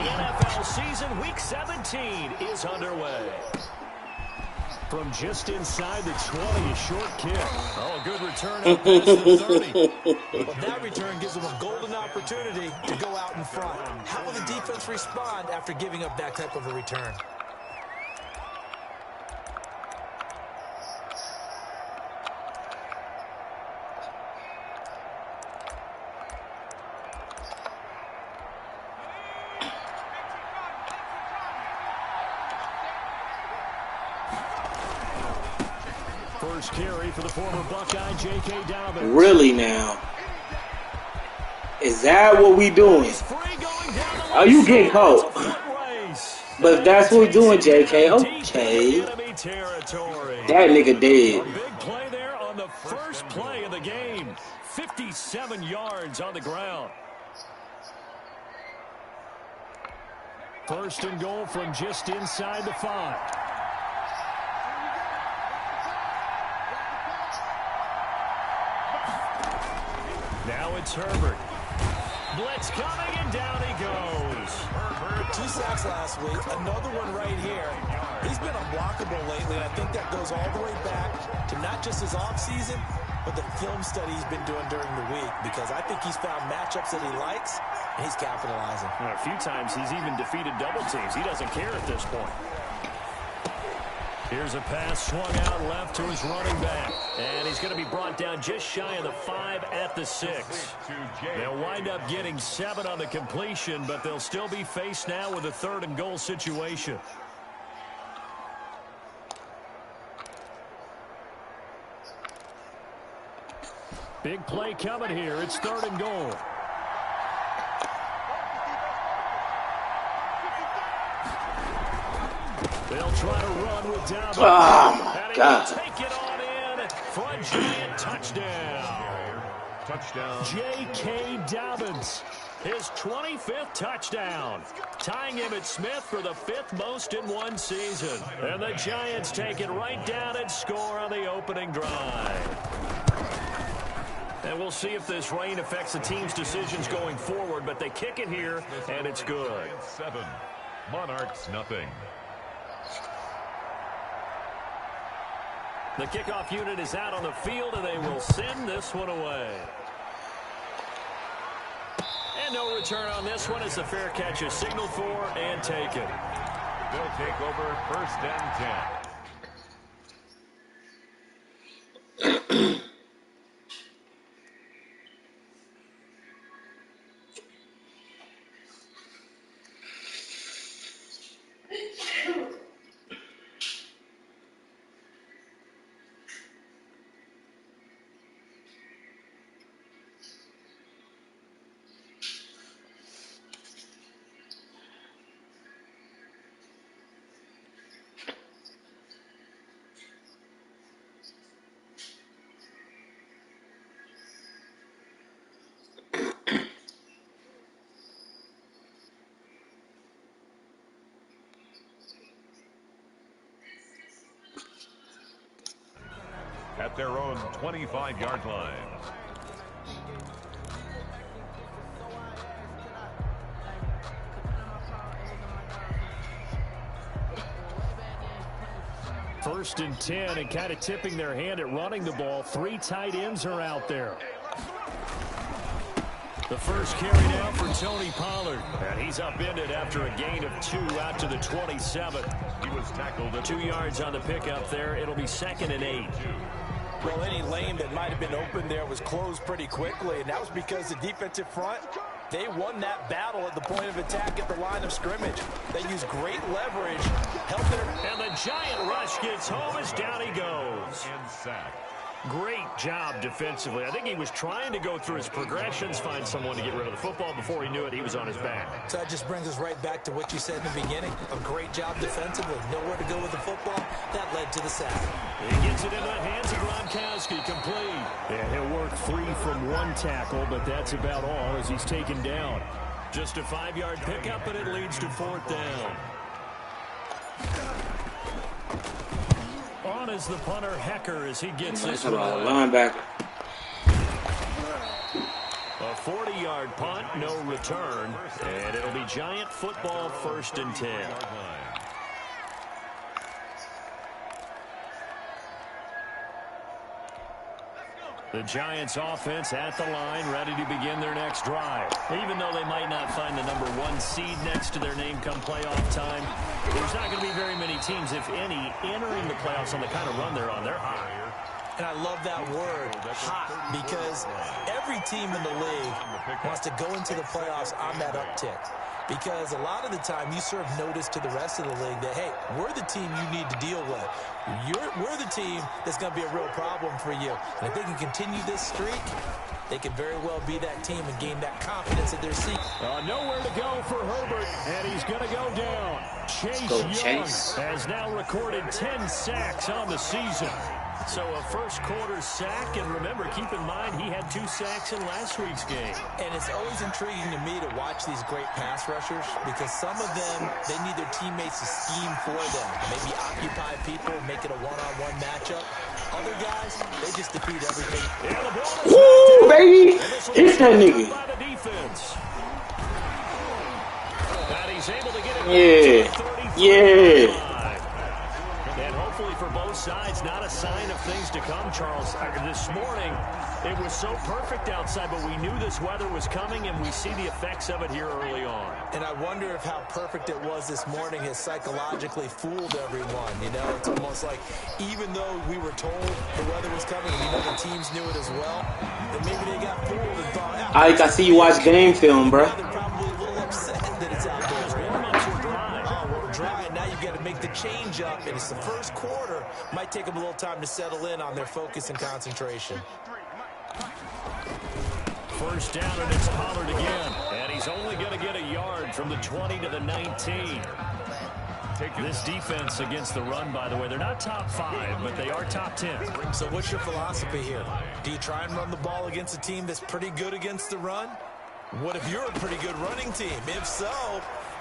NFL season, Week 17 is underway. From just inside the 20, a short kick. Oh, a good return up past the 30. But that return gives them a golden opportunity to go out in front. How will the defense respond after giving up that type of a return? First carry for the former Buckeye, J.K. Dobbins. Really now? Is that what we doing? Oh, you getting caught. But if that's what we're doing, J.K., okay. That nigga dead. A big play there on the first play of the game. 57 yards on the ground. First and goal from just inside the 5. Now it's Herbert. Blitz coming, and down he goes. Herbert, 2 sacks last week. Another one right here. He's been unblockable lately, and I think that goes all the way back to not just his offseason, but the film study he's been doing during the week, because I think he's found matchups that he likes, and he's capitalizing. A few times he's even defeated double teams. He doesn't care at this point. Here's a pass swung out left to his running back. And he's going to be brought down just shy of the 5 at the 6. They'll wind up getting 7 on the completion, but they'll still be faced now with a 3rd and goal situation. Big play coming here. It's 3rd and goal. They'll try to run with Dobbins. Oh, my God. Take it on in for a giant touchdown. J.K. Dobbins, his 25th touchdown, tying him at Smith for the 5th most in one season. And the Giants take it right down and score on the opening drive. And we'll see if this rain affects the team's decisions going forward, but they kick it here, and it's good. 7, Monarchs nothing. The kickoff unit is out on the field, and they will send this one away. And no return on this one as the fair catch is signaled for and taken. They'll take over 1st and 10. At their own 25-yard line. First and 10, and kind of tipping their hand at running the ball. 3 tight ends are out there. The first carry now for Tony Pollard. And he's upended after a gain of 2 out to the 27. He was tackled at 2 yards on the pickup there. It'll be 2nd and 8. Well, any lane that might have been open there was closed pretty quickly, and that was because the defensive front, they won that battle at the point of attack at the line of scrimmage. They used great leverage. And the giant rush gets home as down he goes. and sack. Great job defensively. I think he was trying to go through his progressions, find someone to get rid of the football. Before he knew it, he was on his back. So that just brings us right back to what you said in the beginning. A great job defensively. Nowhere to go with the football. That led to the sack. He gets it into the hands of Gronkowski, complete. And he'll work free from 1 tackle, but that's about all as he's taken down. Just a 5-yard pickup, and it leads to 4th down. On is the punter, Hecker, as he gets this one away. Linebacker. A 40-yard punt, no return. And it'll be Giant football, 1st and 10. The Giants offense at the line, ready to begin their next drive. Even though they might not find the number 1 seed next to their name come playoff time, there's not going to be very many teams, if any, entering the playoffs on the kind of run they're on. They're hot. And I love that word, hot, because every team in the league wants to go into the playoffs on that uptick. Because a lot of the time you serve notice to the rest of the league that, hey, we're the team you need to deal with. We're the team that's going to be a real problem for you. And if they can continue this streak, they could very well be that team and gain that confidence in their seat. Nowhere to go for Herbert, and he's going to go down. Chase Young has now recorded 10 sacks on the season. So a first-quarter sack, and remember, keep in mind, he had 2 sacks in last week's game. And it's always intriguing to me to watch these great pass rushers because some of them, they need their teammates to scheme for them. Maybe occupy people, make it a one-on-one matchup. Other guys, they just defeat everything. Woo, baby! Hit that nigga. Yeah. And hopefully for both sides, not a sign of things to come, Charles. This morning, it was so perfect outside, but we knew this weather was coming, and we see the effects of it here early on. And I wonder if how perfect it was this morning has psychologically fooled everyone. You know, it's almost like even though we were told the weather was coming, and the teams knew it as well, that maybe they got fooled and thought, I see you watch game film, bro. They're probably a little upset that it's out there. Dry, and now you've got to make the change up, and it's the first quarter. Might take them a little time to settle in on their focus and concentration. First down, and it's Pollard again. And he's only going to get a yard from the 20 to the 19. This defense against the run, by the way, they're not top 5, but they are top 10. So what's your philosophy here? Do you try and run the ball against a team that's pretty good against the run? What if you're a pretty good running team? If so,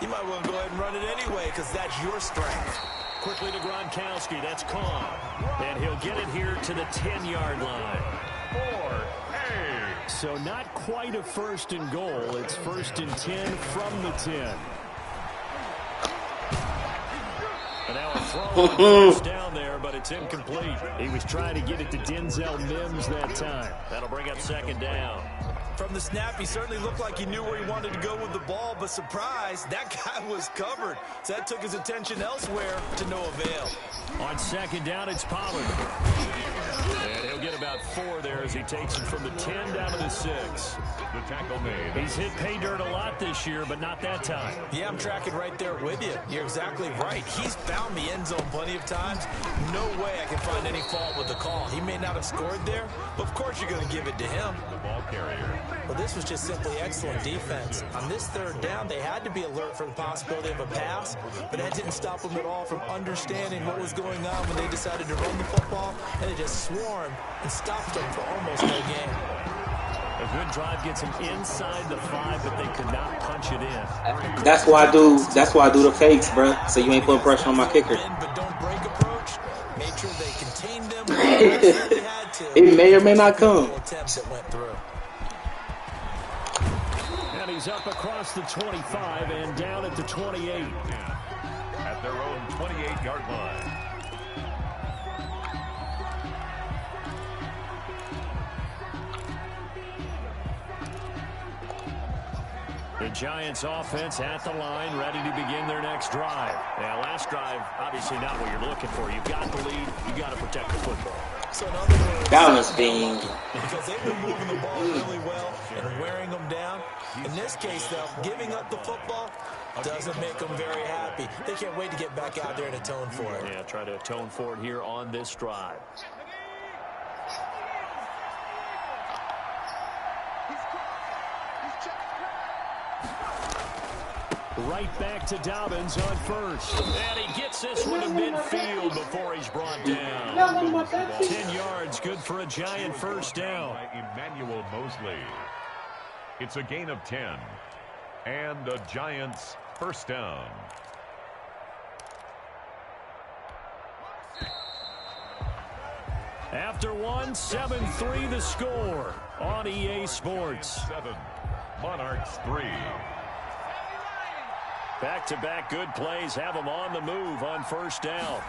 you might want to go ahead and run it anyway because that's your strength. Quickly to Gronkowski. That's Kong. And he'll get it here to the 10-yard line. 4-8. So not quite a 1st and goal. It's 1st and 10 from the 10. And now a throw down there, but it's incomplete. He was trying to get it to Denzel Mims that time. That'll bring up 2nd down. From the snap, he certainly looked like he knew where he wanted to go with the ball, but surprise, that guy was covered. So that took his attention elsewhere to no avail. On 2nd down, it's Pollard. And he'll get about 4 there as he takes it from the 10 down to the 6. The tackle made. He's hit pay dirt a lot this year, but not that time. Yeah, I'm tracking right there with you. You're exactly right. He's found the end zone plenty of times. No way I can find any fault with the call. He may not have scored there, but of course you're going to give it to him. The ball carrier. Well, this was just simply excellent defense. On this 3rd down, they had to be alert for the possibility of a pass, but that didn't stop them at all from understanding what was going on when they decided to run the football, and they just swarmed and stopped them for almost no gain. A good drive gets them inside the 5, but they could not punch it in. That's why I do the fakes, bro. So you ain't putting pressure on my kicker. But don't break approach. Made sure they contained them. It may or may not come. Attempts that went through. And he's up across the 25 and down at the 28. At their own 28-yard line. The Giants offense at the line, ready to begin their next drive. Now, last drive, obviously not what you're looking for. You've got the lead. You've got to protect the football. So in other words, that was being... because they've been moving the ball really well and wearing them down. In this case, though, giving up the football doesn't make them very happy. They can't wait to get back out there and atone for it. Yeah, try to atone for it here on this drive. Right back to Dobbins on 1st. And he gets this one to midfield before he's brought down. 10 yards, good for a Giant 1st down. Emmanuel Mosley. It's a gain of 10. And the Giants 1st down. After one, 7-3 the score on EA Sports. 7, Monarchs 3. Back-to-back good plays have them on the move on first down.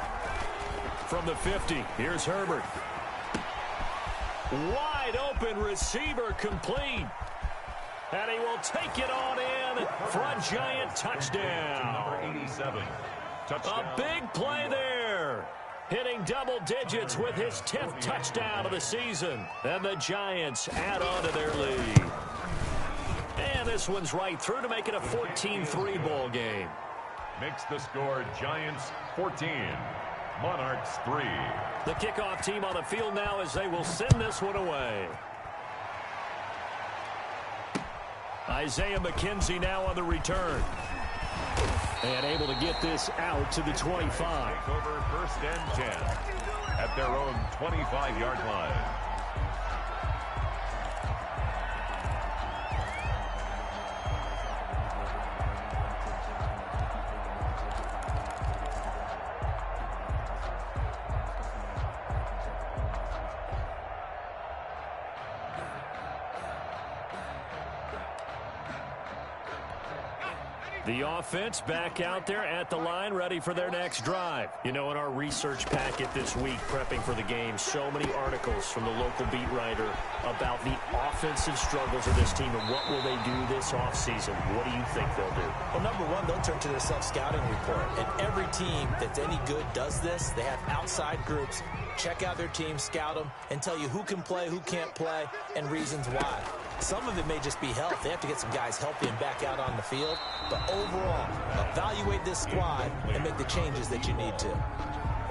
From the 50, here's Herbert. Wide open receiver complete. And he will take it on in for a Giant touchdown. Number 87. Touchdown. A big play there. Hitting double digits with his 10th touchdown of the season. And the Giants add on to their lead. And this one's right through to make it a 14-3 ball game. Makes the score Giants 14, Monarchs 3. The kickoff team on the field now as they will send this one away. Isaiah McKenzie now on the return. And able to get this out to the 25. Take over first and 10 at their own 25-yard line. The offense back out there at the line, ready for their next drive. You know, in our research packet this week, prepping for the game, so many articles from the local beat writer about the offensive struggles of this team and what will they do this offseason. What do you think they'll do? Well, number one, they'll turn to their self-scouting report. And every team that's any good does this. They have outside groups. Check out their team, scout them, and tell you who can play, who can't play, and reasons why. Some of it may just be health. They have to get some guys healthy and back out on the field. But overall, evaluate this squad and make the changes that you need to.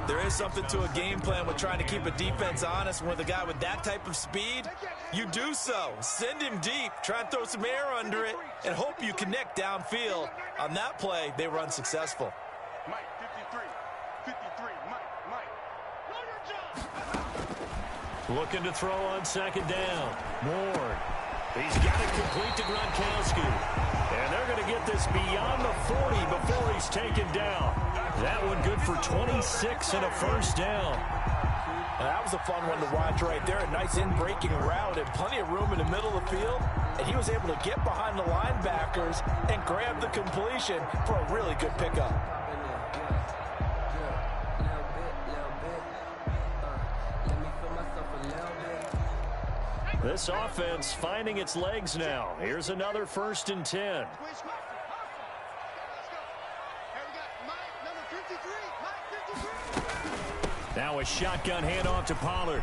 There is something to a game plan with trying to keep a defense honest. With a guy with that type of speed, you do so. Send him deep. Try and throw some air under it and hope you connect downfield. On that play, they were unsuccessful. Mike, 53, Mike. Looking to throw on second down. Ward. He's got it complete to Gronkowski. And they're going to get this beyond the 40 before he's taken down. That one good for 26 and a first down. That was a fun one to watch right there. A nice in-breaking route and plenty of room in the middle of the field. And he was able to get behind the linebackers and grab the completion for a really good pickup. This offense finding its legs now. Here's another 1st and 10. Now a shotgun handoff to Pollard.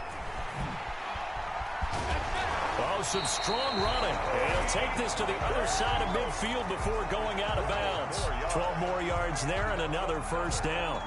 Oh, some strong running. He'll take this to the other side of midfield before going out of bounds. 12 more yards there and another first down.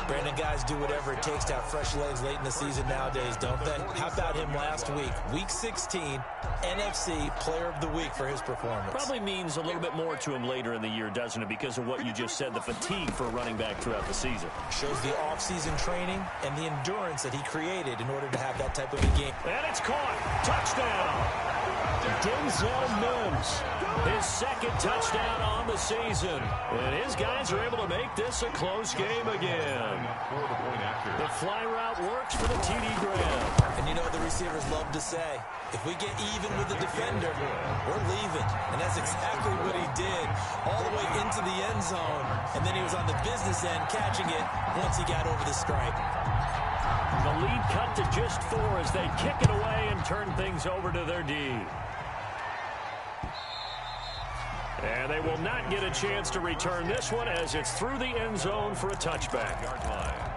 Brandon, guys do whatever it takes to have fresh legs late in the season nowadays, don't they? How about him last week? Week 16, NFC Player of the Week for his performance. Probably means a little bit more to him later in the year, doesn't it? Because of what you just said, the fatigue for a running back throughout the season. Shows the off-season training and the endurance that he created in order to have that type of a game. And it's caught. Touchdown. Denzel Mims, his 2nd touchdown on the season. And his guys are able to make this a close game again. The fly route works for the TD grab. And you know what the receivers love to say? If we get even with the defender, we're leaving. And that's exactly what he did all the way into the end zone. And then he was on the business end catching it once he got over the stripe. The lead cut to just 4 as they kick it away and turn things over to their D. And they will not get a chance to return this one as it's through the end zone for a touchback. Yard line.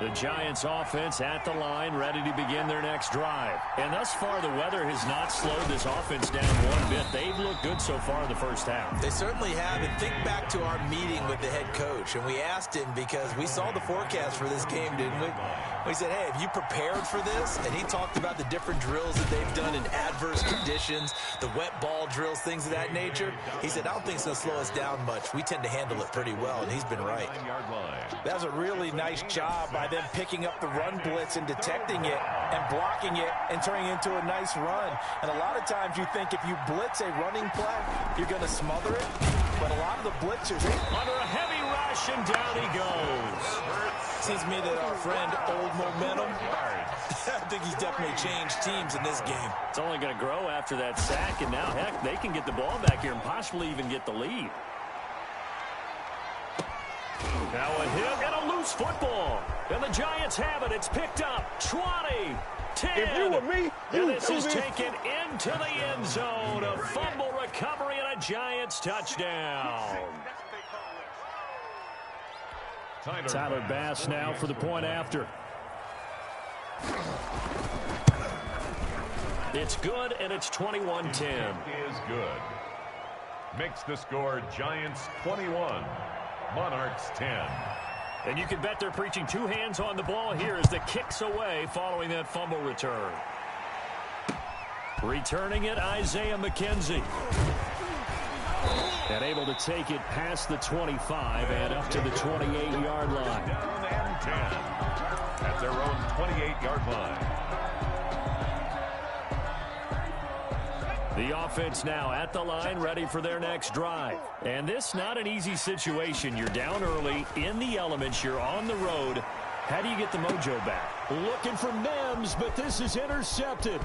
The Giants offense at the line, ready to begin their next drive. And thus far, the weather has not slowed this offense down one bit. They've looked good so far in the first half. They certainly have. And think back to our meeting with the head coach. And we asked him because we saw the forecast for this game, didn't we? We said, hey, have you prepared for this? And he talked about the different drills that they've done in adverse conditions, the wet ball drills, things of that nature. He said, I don't think it's going to slow us down much. We tend to handle it pretty well, and he's been right. Yard line. That was a really nice job by them picking up the run blitz and detecting it and blocking it and turning it into a nice run. And a lot of times you think if you blitz a running play, you're going to smother it. But a lot of the blitzers... Under a heavy rush, and down he goes. Seems to me that our friend, Old Momentum, I think he's definitely changed teams in this game. It's only going to grow after that sack, and now, heck, they can get the ball back here and possibly even get the lead. Now a hit and a loose football. And the Giants have it. It's picked up. 20, 10. If you were me, and this is taken into the end zone. A fumble recovery and a Giants touchdown. Tyler Bass now for the point after. It's good, and it's 21-10. Is good. Makes the score Giants 21. Monarchs 10. And you can bet they're preaching two hands on the ball here as the kick's away following that fumble return. Returning it, Isaiah McKenzie. And able to take it past the 25 and up to the 28-yard line. Down and 10 at their own 28-yard line. The offense now at the line, ready for their next drive. And this not an easy situation. You're down early, in the elements, you're on the road. How do you get the mojo back? Looking for Mims, but this is intercepted.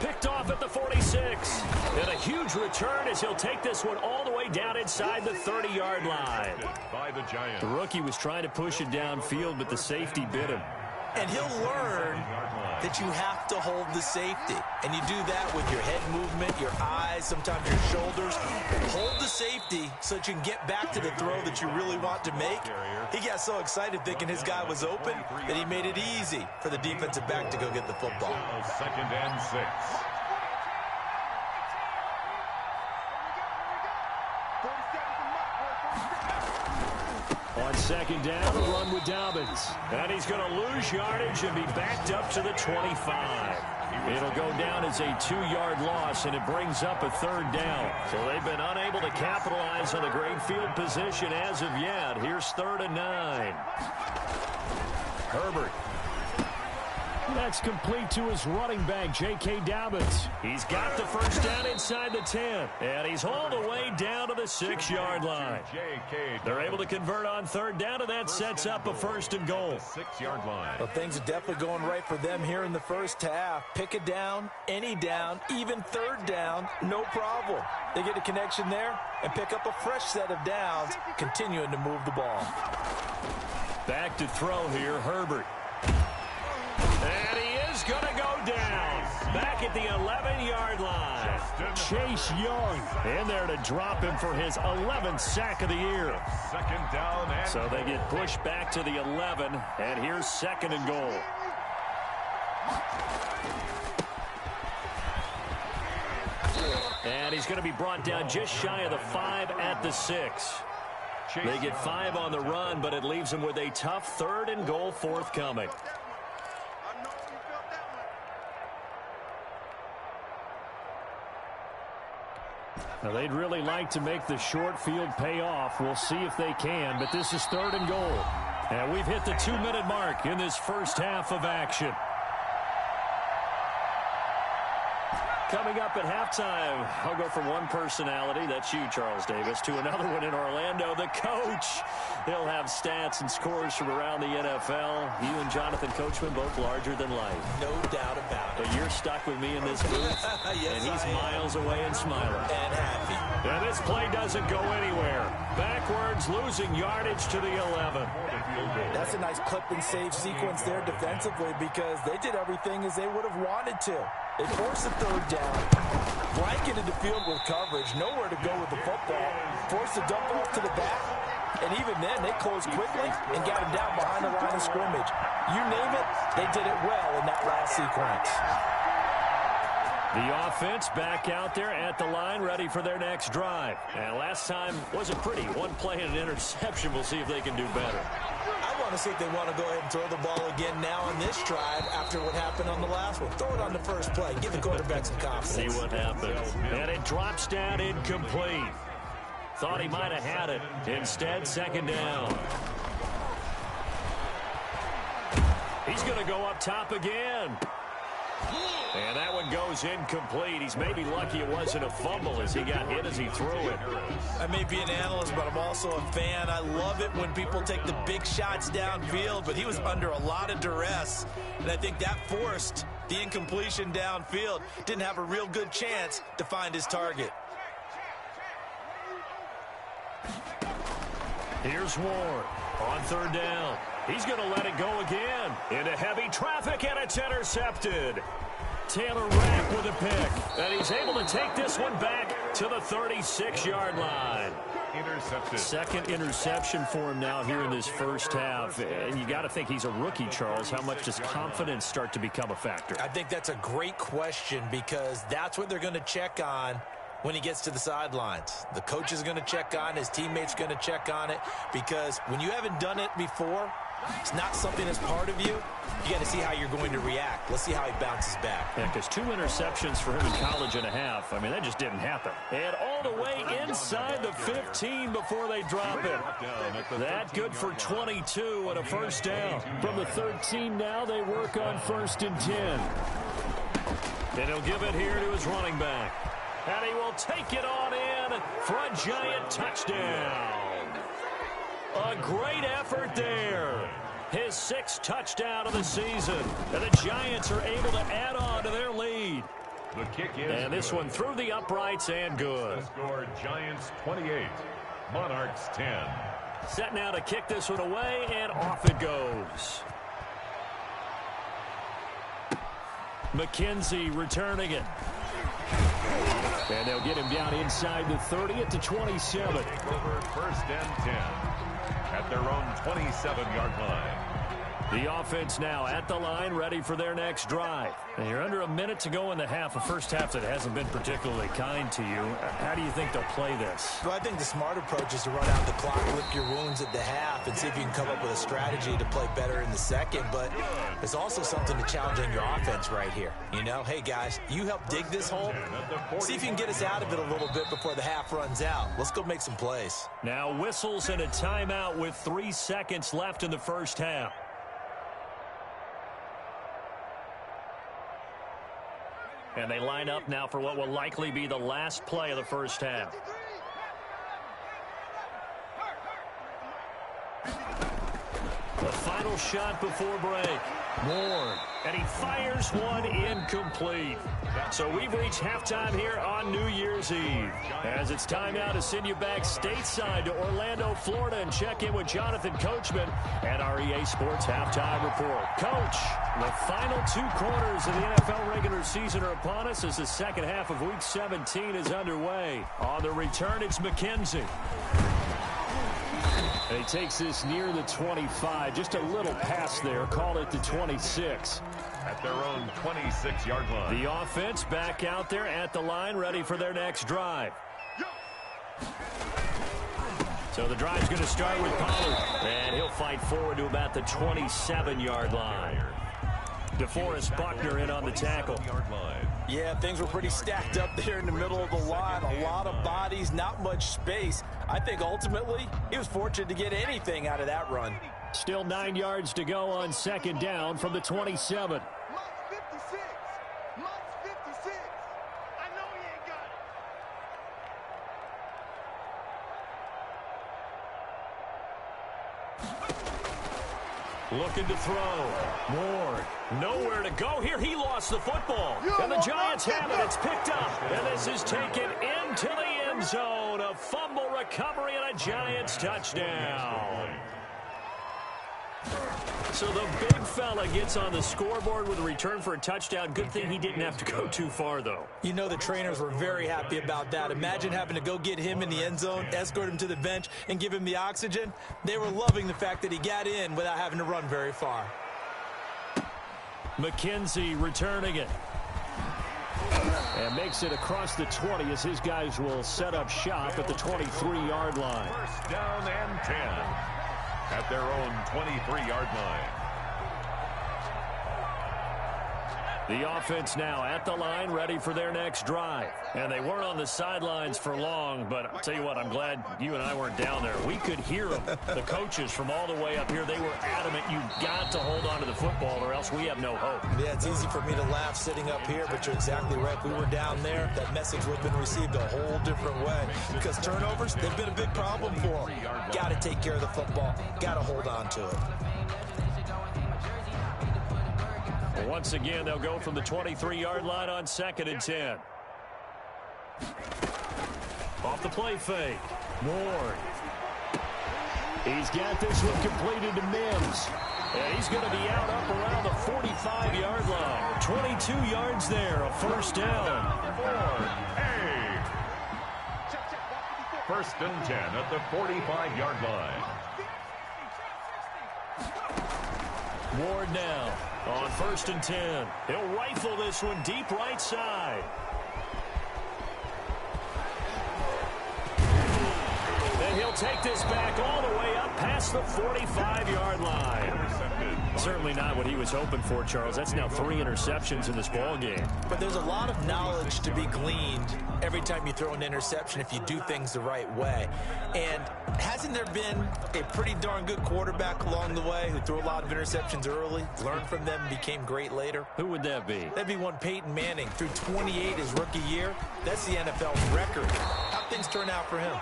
Picked off at the 46. And a huge return as he'll take this one all the way down inside the 30-yard line. By the Giants. The rookie was trying to push it downfield, but the safety bit him. And he'll learn that you have to hold the safety. And you do that with your head movement, your eyes, sometimes your shoulders. Hold the safety so that you can get back to the throw that you really want to make. He got so excited thinking his guy was open that he made it easy for the defensive back to go get the football. Second and 6. On second down, a run with Dobbins. And he's going to lose yardage and be backed up to the 25. It'll go down as a 2-yard loss, and it brings up a third down. So they've been unable to capitalize on the great field position as of yet. Here's 3rd and 9. Herbert. That's complete to his running back, J.K. Dobbins. He's got the first down inside the 10, and he's hauled away down to the 6-yard line. They're able to convert on third down, and that sets up a 1st and goal. 6-yard line. Well, things are definitely going right for them here in the first half. Pick a down, any down, even third down, no problem. They get a connection there and pick up a fresh set of downs, continuing to move the ball. Back to throw here, Herbert. And he is going to go down. Back at the 11-yard line. Chase Young in there to drop him for his 11th sack of the year. Second down. And so they get pushed back to the 11, and here's 2nd and goal. And he's going to be brought down just shy of the 5 at the 6. They get 5 on the run, but it leaves them with a tough 3rd and goal forthcoming. Now, they'd really like to make the short field pay off. We'll see if they can, but this is 3rd and goal. And we've hit the 2-minute mark in this first half of action. Coming up at halftime, I'll go from one personality, that's you, Charles Davis, to another one in Orlando, the coach. He'll have stats and scores from around the NFL. You and Jonathan Coachman, both larger than life. No doubt about it. But you're stuck with me in this booth, yes, and he's miles away and smiling. And happy. And this play doesn't go anywhere. Backwards, losing yardage to the 11. That's a nice clip and save sequence there defensively because they did everything as they would have wanted to. They forced the third down, blanketed the field with coverage, nowhere to go with the football, forced the dump off to the back, and even then they closed quickly and got him down behind the line of scrimmage. You name it, they did it well in that last sequence. The offense back out there at the line, ready for their next drive. And last time wasn't pretty. One play and an interception. We'll see if they can do better. I want to see if they want to go ahead and throw the ball again now on this drive after what happened on the last one. Throw it on the first play. Give the quarterback some confidence. See what happens. And it drops down incomplete. Thought he might have had it. Instead, 2nd down. He's going to go up top again. And that one goes incomplete. He's maybe lucky it wasn't a fumble as he got hit as he threw it. I may be an analyst, but I'm also a fan. I love it when people take the big shots downfield, but he was under a lot of duress, and I think that forced the incompletion downfield. Didn't have a real good chance to find his target. Here's Ward on third down. He's going to let it go again into heavy traffic, and it's intercepted. Taylor Rapp with a pick, and he's able to take this one back to the 36-yard line. Intercepted. Second interception for him now here in this first half. And you got to think he's a rookie, Charles. How much does confidence start to become a factor? I think that's a great question because that's what they're going to check on when he gets to the sidelines. The coach is going to check on, his teammates going to check on it, because when you haven't done it before, it's not something that's part of you. You got to see how you're going to react. Let's see how he bounces back. Yeah, because 2 interceptions for him in college and a half. I mean, that just didn't happen. And all the way inside the 15 before they drop it. That good for 22 and a first down. From the 13 now, they work on 1st and 10. And he'll give it here to his running back. And he will take it on in for a giant touchdown. A great effort there. His 6th touchdown of the season. And the Giants are able to add on to their lead. The kick is and this good. one through the uprights and good. The score, Giants 28, Monarchs 10. Set now to kick this one away, and off it goes. McKenzie returning it. And they'll get him down inside the 30 at the 27. Take over 1st and 10 at their own 27-yard line. The offense now at the line, ready for their next drive. And you're under a minute to go in the half, a first half that hasn't been particularly kind to you. How do you think they'll play this? Well, I think the smart approach is to run out the clock, lick your wounds at the half, and see if you can come up with a strategy to play better in the second. But there's also something to challenge on your offense right here. You know, hey, guys, you help dig this hole. See if you can get us out of it a little bit before the half runs out. Let's go make some plays. Now whistles and a timeout with 3 seconds left in the first half. And they line up now for what will likely be the last play of the first half. The final shot before break. Ward. And he fires one incomplete. So we've reached halftime here on New Year's Eve. As it's time now to send you back stateside to Orlando, Florida, and check in with Jonathan Coachman at our EA Sports Halftime Report. Coach, the final 2 quarters of the NFL regular season are upon us as the second half of Week 17 is underway. On the return, it's McKenzie. And he takes this near the 25. Just a little pass there. Call it the 26. At their own 26-yard line. The offense back out there at the line, ready for their next drive. So the drive's going to start with Pollard. And he'll fight forward to about the 27-yard line. DeForest Buckner in on the tackle. Yeah, things were pretty stacked up there in the middle of the line. A lot of bodies, not much space. I think ultimately he was fortunate to get anything out of that run. Still 9 yards to go on second down from the 27. Looking to throw. Ward. Nowhere to go here. He lost the football. And the Giants have it. It's picked up. And this is taken into the end zone. A fumble recovery and a Giants touchdown. So the big fella gets on the scoreboard with a return for a touchdown. Good thing he didn't have to go too far, though. You know the trainers were very happy about that. Imagine having to go get him in the end zone, escort him to the bench, and give him the oxygen. They were loving the fact that he got in without having to run very far. McKenzie returning it. And makes it across the 20 as his guys will set up shop at the 23-yard line. First down and 10 at their own 23-yard line. The offense now at the line, ready for their next drive. And they weren't on the sidelines for long, but I'll tell you what, I'm glad you and I weren't down there. We could hear them, the coaches from all the way up here. They were adamant, you've got to hold on to the football or else we have no hope. Yeah, it's easy for me to laugh sitting up here, but you're exactly right. If we were down there, that message would have been received a whole different way. Because turnovers, they've been a big problem for them. Got to take care of the football. Got to hold on to it. Once again, they'll go from the 23-yard line on 2nd and 10. Off the play fake. Ward. He's got this one completed to Mims. And he's going to be out up around the 45-yard line. 22 yards there, a first down. First and 10 at the 45-yard line. Ward now on 1st and 10. He'll rifle this one deep right side. And he'll take this back all the way up past the 45-yard line. Certainly not what he was hoping for, Charles. That's now 3 interceptions in this ball game. But there's a lot of knowledge to be gleaned every time you throw an interception if you do things the right way. And hasn't there been a pretty darn good quarterback along the way who threw a lot of interceptions early, learned from them, and became great later? Who would that be? That'd be one Peyton Manning. Threw 28 his rookie year. That's the NFL's record. How'd things turn out for him?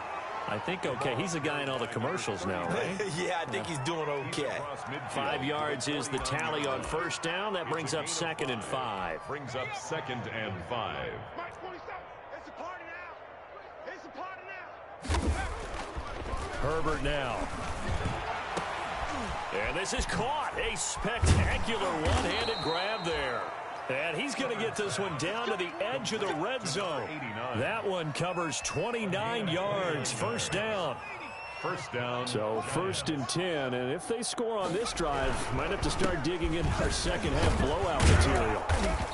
I think okay. He's a guy in all the commercials now, right? Yeah, I think he's doing okay. 5 yards is the tally on first down. That brings up 2nd and 5. Brings up 2nd and 5. It's a party now. It's a party now. Herbert now. And this is caught. A spectacular one-handed grab there. And he's going to get this one down to the edge of the red zone. That one covers 29 yards. First down. First down. So 1st and 10, and if they score on this drive, might have to start digging into our second half blowout material.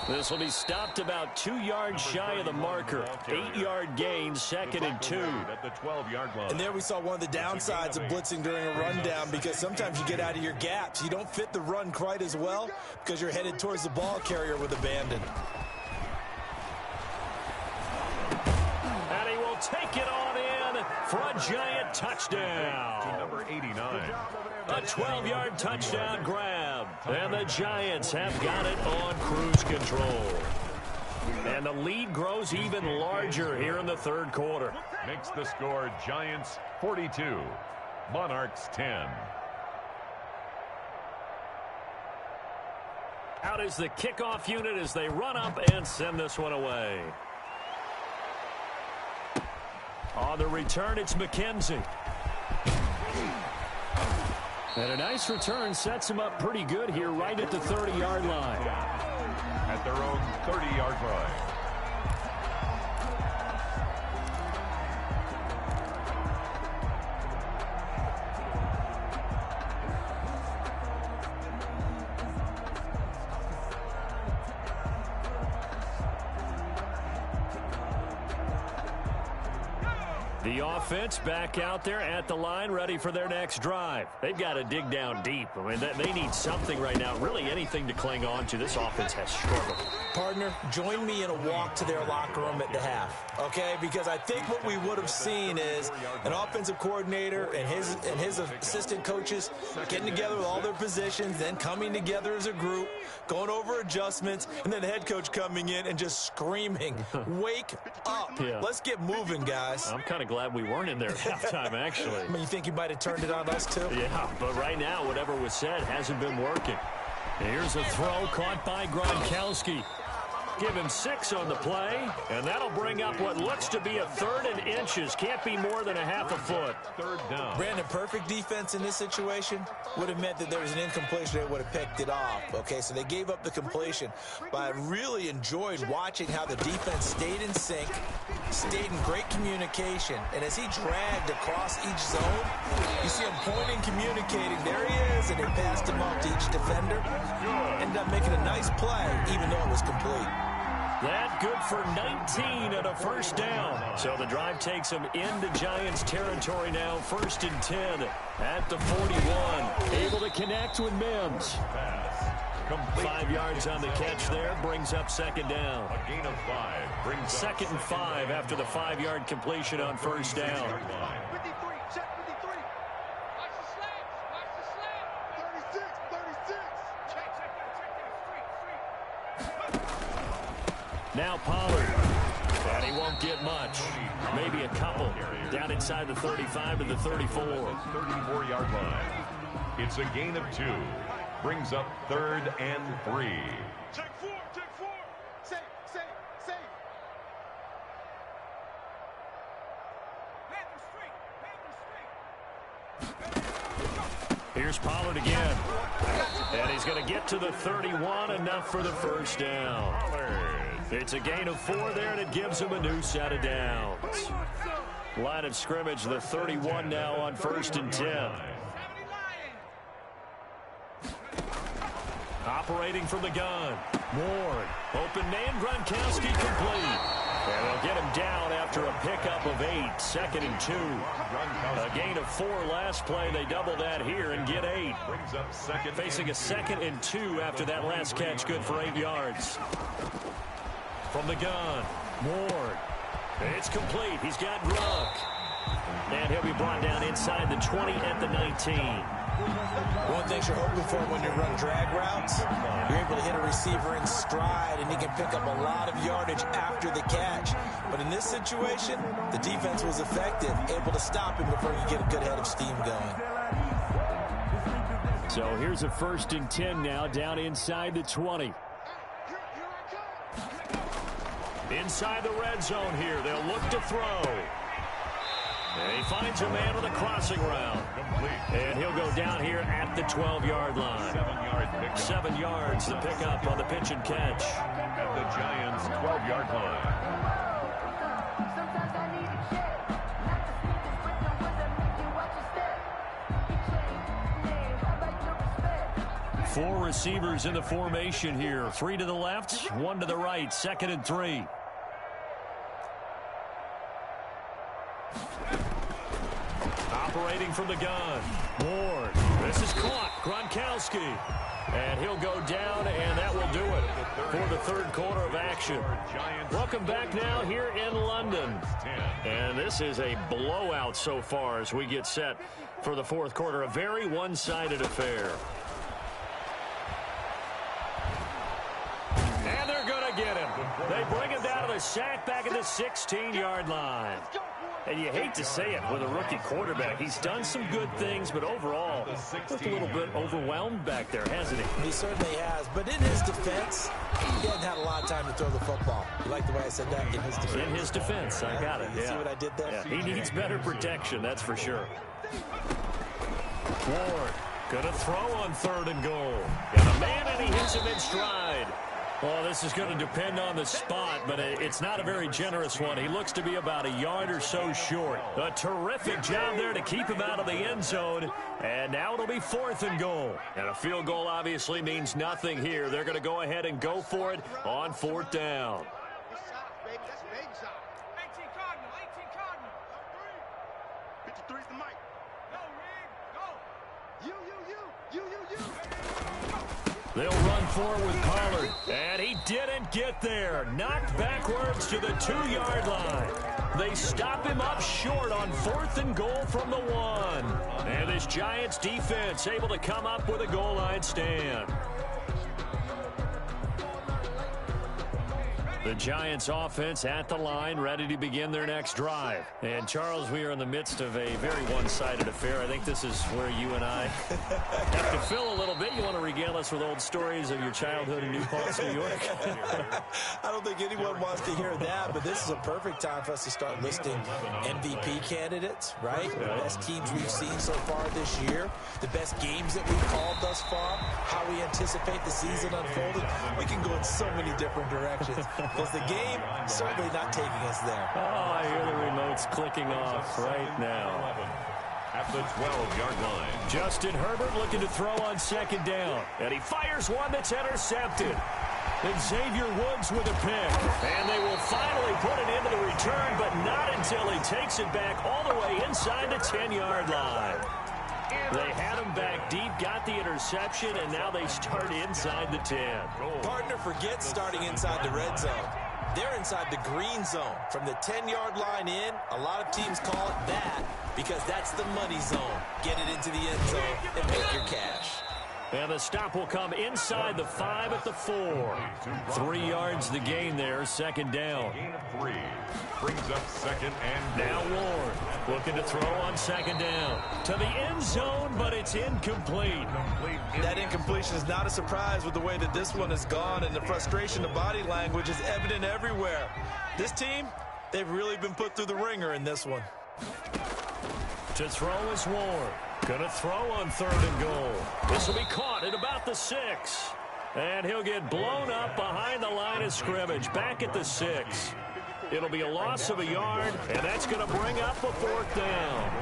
This will be stopped about 2 yards shy of the marker. 8-yard gain, 2nd and 2. At the 12-yard line. And there we saw one of the downsides of blitzing during a rundown, because sometimes you get out of your gaps. You don't fit the run quite as well because you're headed towards the ball carrier with abandon. And he will take it on in for a giant touchdown. To number 89. A 12-yard touchdown grab. And the Giants have got it on cruise control. And the lead grows even larger here in the third quarter. Makes the score Giants 42, Monarchs 10. Out is the kickoff unit as they run up and send this one away. On the return, it's McKenzie. And a nice return sets him up pretty good here right at the 30-yard line. At their own 30-yard line. The offense back out there at the line, ready for their next drive. They've got to dig down deep. I mean, they need something right now, really anything to cling on to. This offense has struggled. Partner, join me in a walk to their locker room at the half, okay? Because I think what we would have seen is an offensive coordinator and his assistant coaches getting together with all their positions, then coming together as a group, going over adjustments, and then the head coach coming in and just screaming, wake up. Yeah. Let's get moving, guys. I'm kind of glad we weren't in there at halftime, actually. I mean, you think he might have turned it on us, too? Yeah, but right now, whatever was said hasn't been working. Here's a throw caught by Gronkowski. Give him 6 on the play, and that'll bring up what looks to be a 3rd and inches. Can't be more than a half a foot. 3rd down. Brandon, perfect defense in this situation would have meant that there was an incompletion. They would have picked it off. Okay, so they gave up the completion. But I really enjoyed watching how the defense stayed in sync, stayed in great communication. And as he dragged across each zone, you see him pointing, communicating. There he is, and they passed him off to each defender. Ended up making a nice play, even though it was complete. That good for 19 and a first down. So the drive takes them into Giants territory now. 1st and 10 at the 41. Able to connect with Mims. Complete. 5 yards on the catch there, brings up second down. A gain of 5 brings up Second and 5 after the 5-yard completion on first down. 53, check 53. Watch the slants, watch the slants. 36, 36. Check that, street. Now Pollard. And he won't get much. Maybe a couple. Down inside the 35 to the 34. 34-yard line. It's a gain of 2. Brings up 3rd and 3. Check 4, check 4. Safe, safe, safe. Here's Pollard again. And he's going to get to the 31, enough for the first down. It's a gain of 4 there, and it gives him a new set of downs. Line of scrimmage, the 31 now on 1st and 10. Operating from the gun. Ward. Open man, Gronkowski complete. And they'll get him down after a pickup of 8. 2nd and 2. A gain of 4 last play. They double that here and get 8. Facing a 2nd and 2 after that last catch. Good for 8 yards. From the gun. Ward. It's complete. He's got Gronk. And he'll be brought down inside the 20 at the 19. One thing you're hoping for when you run drag routes, you're able to hit a receiver in stride, and he can pick up a lot of yardage after the catch. But in this situation, the defense was effective, able to stop him before you get a good head of steam going. So here's a 1st and 10 now, down inside the 20. Inside the red zone here, they'll look to throw. And he finds a man with a crossing route. And he'll go down here at the 12-yard line. 7 yards, the pickup on the pitch and catch. At the Giants' 12-yard line. 4 receivers in the formation here. 3 to the left, 1 to the right. 2nd and 3. Operating from the gun. Ward. This is caught. Gronkowski. And he'll go down, and that will do it for the 3rd quarter of action. Welcome back now here in London. And this is a blowout so far as we get set for the 4th quarter. A very one-sided affair. And they're going to get him. They bring him down to the sack back at the 16-yard line. And you hate to say it with a rookie quarterback. He's done some good things, but overall, looked a little bit overwhelmed back there, hasn't he? He certainly has. But in his defense, he hasn't had a lot of time to throw the football. You like the way I said that? In his defense. In his defense. I got it. You see what I did there? Yeah. He needs better protection, that's for sure. Ward going to throw on 3rd and goal. Got a man, and he hits him in stride. Well, this is going to depend on the spot, but it's not a very generous one. He looks to be about a yard or so short. A terrific job there to keep him out of the end zone. And now it'll be 4th and goal. And a field goal obviously means nothing here. They're going to go ahead and go for it on 4th down. That's shots, baby. That's big shots. 18 Cardinal, 18 Cardinal. 53's the mic. Go, Rig, go. You. They'll run forward with Pollard, and he didn't get there. Knocked backwards to the 2-yard line. They stop him up short on 4th and goal from the 1. And this Giants defense able to come up with a goal line stand. The Giants offense at the line, ready to begin their next drive. And, Charles, we are in the midst of a very one-sided affair. I think this is where you and I have to fill a little bit. You want to regale us with old stories of your childhood in New Paltz, New York? I don't think anyone wants to hear that, but this is a perfect time for us to start listing MVP candidates, right? The best teams we've seen so far this year, the best games that we've called thus far, how we anticipate the season unfolding. We can go in so many different directions. Because the game certainly not taking us there. Oh, I hear the remotes clicking off right now. At the 12-yard line. Justin Herbert looking to throw on 2nd down. And he fires one that's intercepted. And Xavier Woods with a pick. And they will finally put it into the return, but not until he takes it back all the way inside the 10-yard line. They had him back deep, got the interception, and now they start inside the 10. Partner forgets starting inside the red zone. They're inside the green zone. From the 10-yard line in, a lot of teams call it that because that's the money zone. Get it into the end zone and make your cash. And the stop will come inside the 5 at the 4. 3 yards the gain there, second down. Gain of 3. Brings up second and now Ward looking to throw on second down. To the end zone, but it's incomplete. That incompletion is not a surprise with the way that this one has gone, and the frustration of body language is evident everywhere. This team, they've really been put through the ringer in this one. To throw is Ward. Going to throw on 3rd and goal. This will be caught at about the 6. And he'll get blown up behind the line of scrimmage, back at the 6. It'll be a loss of a yard, and that's going to bring up a 4th down.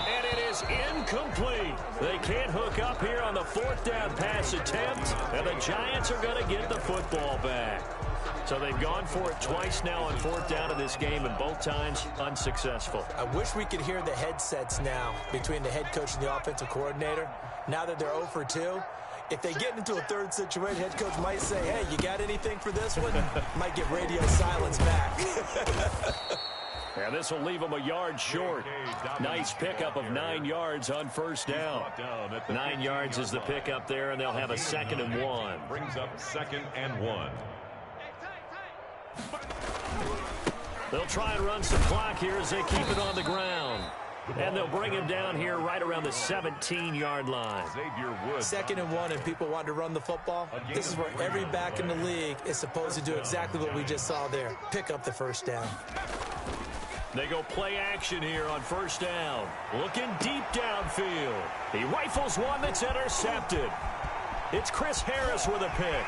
And it is incomplete. They can't hook up here on the 4th down pass attempt, and the Giants are going to get the football back. So they've gone for it twice now on 4th down in this game, and both times unsuccessful. I wish we could hear the headsets now between the head coach and the offensive coordinator. Now that they're 0 for 2, if they get into a third situation, head coach might say, hey, you got anything for this one? Might get radio silence back. And this will leave them a yard short. Nice pickup of 9 yards on 1st down. 9 yards is the pickup there, and they'll have a 2nd and 1. Brings up 2nd and 1. They'll try and run some clock here as they keep it on the ground. And they'll bring him down here right around the 17-yard line. 2nd and 1, and people want to run the football. This is where every back in the league is supposed to do exactly what we just saw there. Pick up the 1st down. They go play action here on 1st down. Looking deep downfield. He rifles one that's intercepted. It's Chris Harris with a pick.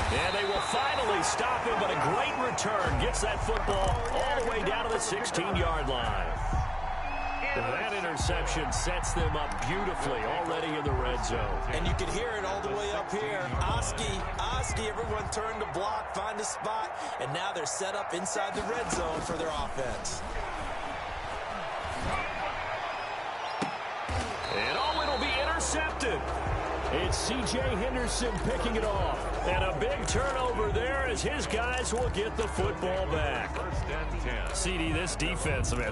And they will finally stop him, but a great return. Gets that football all the way down to the 16-yard line. That interception sets them up beautifully already in the red zone. And you can hear it all the way up here. Oski, everyone turned to block, find a spot, and now they're set up inside the red zone for their offense. And it'll be intercepted. It's C.J. Henderson picking it off. And a big turnover there as his guys will get the football back. CD, this defense, man,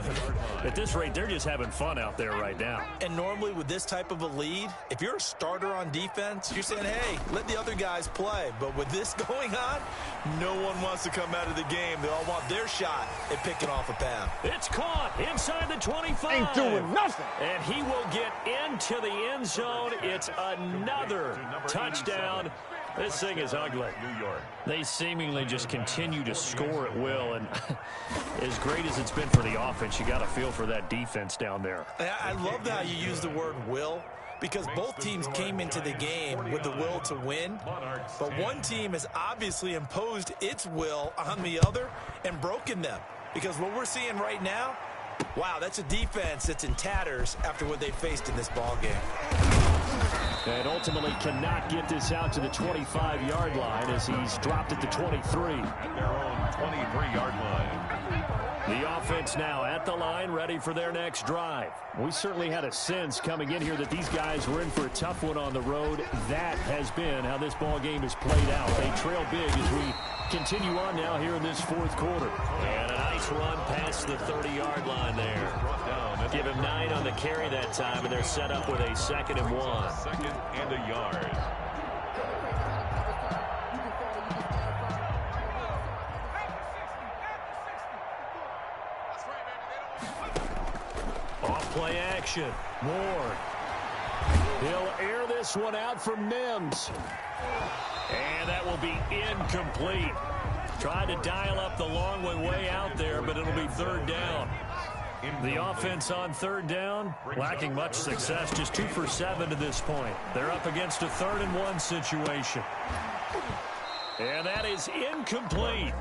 at this rate, they're just having fun out there right now. And normally with this type of a lead, if you're a starter on defense, you're saying, hey, let the other guys play. But with this going on, no one wants to come out of the game. They all want their shot at picking off a pass. It's caught inside the 25. Ain't doing nothing. And he will get into the end zone. It's another touchdown. This thing is ugly. New York. They seemingly just continue to score at will, and as great as it's been for the offense, you got to feel for that defense down there. I love how you use the word will, because both teams came into the game with the will to win, but one team has obviously imposed its will on the other and broken them, because what we're seeing right now, wow, that's a defense that's in tatters after what they faced in this ball game. And ultimately cannot get this out to the 25-yard line as he's dropped at the 23. At their own 23-yard line. The offense now at the line, ready for their next drive. We certainly had a sense coming in here that these guys were in for a tough one on the road. That has been how this ball game has played out. They trail big as we continue on now here in this 4th quarter. And a nice run past the 30-yard line there. Give him 9 on the carry that time, and they're set up with a 2nd and 1. 2nd and a yard. Off play action. Ward. He'll air this one out for Mims. And that will be incomplete. Tried to dial up the long way out there, but it'll be 3rd down. The offense on 3rd down, lacking much success, just 2 for 7 to this point. They're up against a 3rd and 1 situation. And that is incomplete.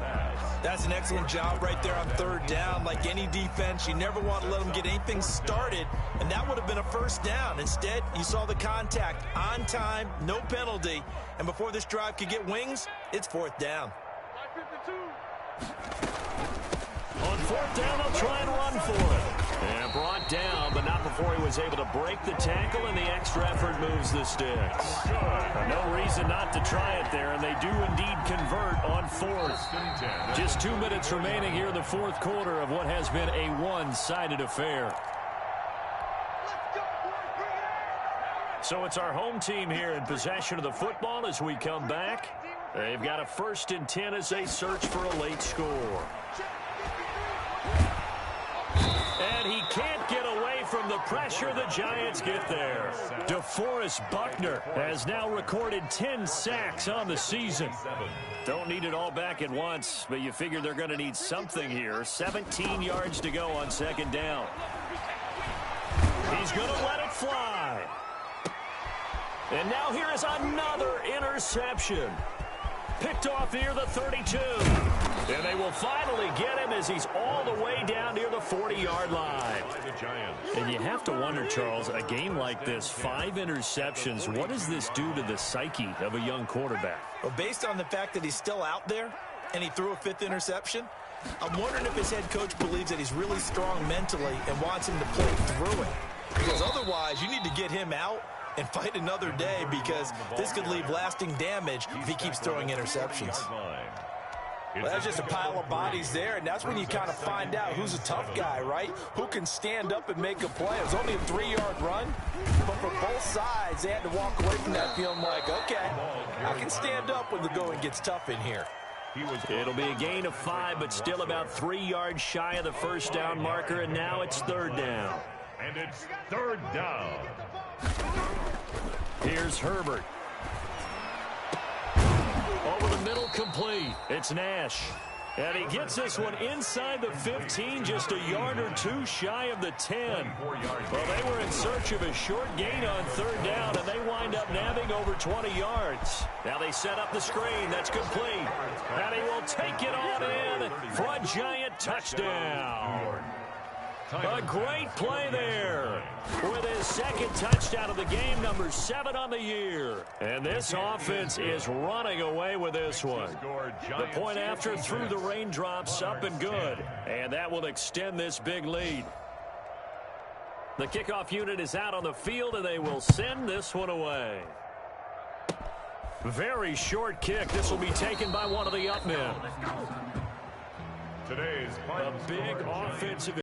That's an excellent job right there on 3rd down. Like any defense, you never want to let them get anything started, and that would have been a 1st down. Instead, you saw the contact on time, no penalty, and before this drive could get wings, it's 4th down. On 4th down, they'll try and run for it. And brought down, but not before he was able to break the tackle, and the extra effort moves the sticks. No reason not to try it there, and they do indeed convert on fourth. Just 2 minutes remaining here in the fourth quarter of what has been a one-sided affair. So it's our home team here in possession of the football as we come back. They've got a 1st and 10 as they search for a late score. And he can't get away from the pressure the Giants get there. DeForest Buckner has now recorded 10 sacks on the season. Don't need it all back at once, but you figure they're going to need something here. 17 yards to go on 2nd down. He's going to let it fly. And now here is another interception. Picked off near the 32. And they will finally get him as he's all the way down near the 40-yard line. And you have to wonder, Charles, a game like this, 5 interceptions, what does this do to the psyche of a young quarterback? Well, based on the fact that he's still out there and he threw a 5th interception, I'm wondering if his head coach believes that he's really strong mentally and wants him to play through it. Because otherwise, you need to get him out and fight another day, because this could leave lasting damage if he keeps throwing interceptions. Well, that's just a pile of bodies there, and that's when you kind of find out who's a tough guy, right? Who can stand up and make a play. It was only a 3-yard run, but for both sides, they had to walk away from that feeling like, okay, I can stand up when the going gets tough in here. It'll be a gain of 5, but still about 3 yards shy of the 1st down marker, and now it's 3rd down. And it's 3rd down. Here's Herbert. Over the middle, complete. It's Nash. And he gets this one inside the 15, just a yard or 2 shy of the 10. Well, they were in search of a short gain on 3rd down, and they wind up nabbing over 20 yards. Now they set up the screen. That's complete. And he will take it on in for a Giant touchdown. A great play there with his 2nd touchdown of the game, number 7 on the year. And this offense is running away with this one. The point after through the raindrops, up and good. And that will extend this big lead. The kickoff unit is out on the field, and they will send this one away. Very short kick. This will be taken by one of the up men. Today's a big offensive